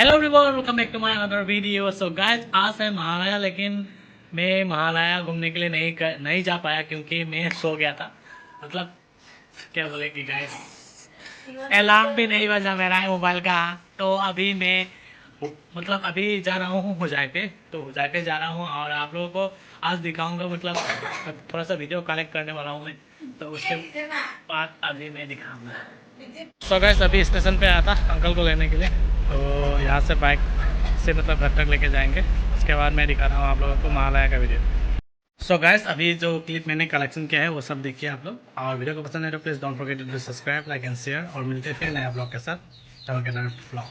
Hello everyone, welcome back to my another video. So guys, आज है महालया, लेकिन मैं महालया घूमने के लिए नहीं जा पाया क्योंकि मैं सो गया था। मतलब क्या बोले कि गाइस, अलार्म भी नहीं बजा मेरा मोबाइल का। तो अभी मैं मतलब अभी जा रहा हूँ होजाई पे। तो होजाई पे जा रहा हूँ और आप लोगों को आज दिखाऊंगा। मतलब थोड़ा सा वीडियो कलेक्ट करने वाला हूँ मैं, तो उसके बाद अभी मैं दिखाऊंगा। सो गाइस, अभी स्टेशन पे आया था अंकल को लेने के लिए। तो यहाँ से बाइक से मतलब घर तक लेके जाएंगे। उसके बाद मैं दिखा रहा हूँ आप लोगों को महालया का वीडियो। सो गाइस, अभी जो क्लिप मैंने कलेक्शन किया है वो सब देखिए आप लोग। और वीडियो को पसंद है तो please don't forget to subscribe, like and share. और मिलते हैं फिर नया ब्लॉग के साथ। चलो के ब्लॉग।